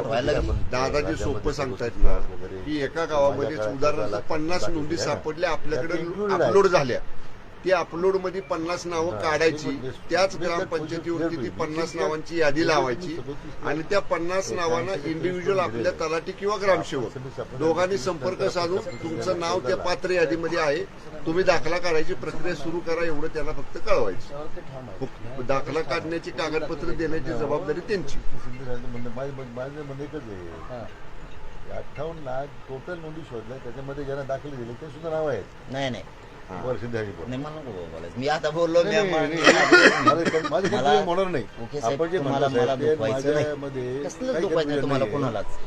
व्हायला लागली. दादाजी सोपं सांगतायत ना की एका गावामध्ये उदाहरणार्थ 50 नोंदी सापडल्या आपल्याकडे अपलोड झाल्या, ती अपलोड मध्ये 50 नावं काढायची, त्याच ग्रामपंचायतीवरती ती 50 नावांची यादी लावायची आणि त्या 50 नावांना इंडिव्हिज्युअल आपल्या तलाठी किंवा ग्रामसेवक दोघांनी संपर्क साधून तुमचं नाव त्या पात्र यादीमध्ये आहे, तुम्ही दाखला काढायची प्रक्रिया सुरू करा, एवढं त्याला फक्त कळवायचं. दाखला काढण्याची कागदपत्र देण्याची जबाबदारी त्यांची. माझं म्हणणं एकच आहे, 58 लाख टोटल नोंदी शोधल्या, त्याच्यामध्ये ज्यांना दाखले दिले ते सुद्धा नाव आहेत. नाही नाही नाही मला नको बोलायचं, मी आता बोललो होणार नाही. ओके साहेब, तुम्हाला मला दुखवायचं नाही, कसलं दुखवायचं नाही तुम्हाला कोणालाच.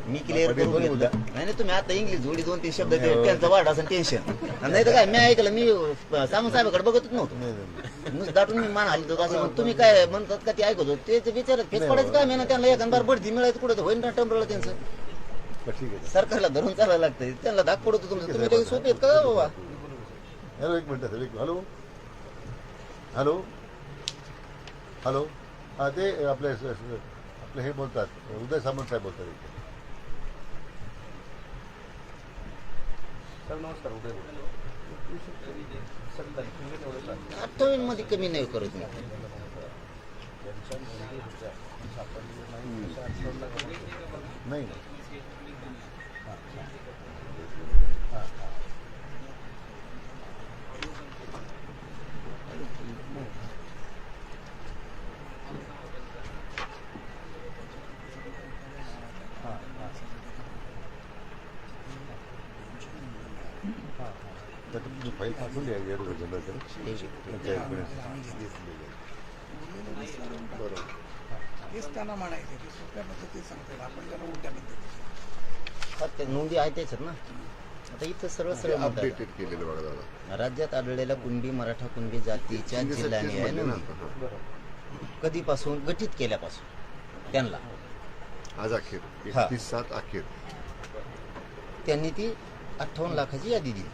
मी क्लिअर करून घेतलं. नाही नाही, तुम्ही आता इंग्लिश जोडी 2-3 शब्द त्यांचा वाढ असं टेन्शन नाही तर काय. मी ऐकलं, मी सामंत साहेबाकडे बघतच नव्हतो, नुसतं दाटून मी मान हलतो असं. तुम्ही काय म्हणतात का ते ऐकत होतो, ते विचारत फेस पडायचं काय मी ना, त्यांना एखाद बढती मिळायचं कुठं होईल ना टंबरला त्यांचं. सरकारला धरून चालायला लागतंय, त्यांना धाक पडतो तुमचं. तुम्ही काही सोपे आहेत का बाबा? हॅलो, एक मिनिट. हॅलो हॅलो हॅलो हा, ते आपले हे बोलतात, उदय सामंत साहेब बोलतात. नमस्कार. 28 मध्ये कमी नाही करत मी. नाही फाईल पाठवून द्या तेच त्यांना म्हणायचं, ते सोप्या पद्धतीत सांगतात, आपण त्यांना उलट्या पद्धतीत. नोंदी आहे त्याच्यात ना. आता इथं सरळ सरळ अपडेटेड केलेलं बघा दादा. राज्यात आढळलेल्या कुणबी मराठा कुणबी जातीच्या जिल्ह्याने आहे ना, कधीपासून गठीत केल्यापासून त्यांना आज अखेर 31/7 अखेर त्यांनी ती 58 लाखाची यादी दिली.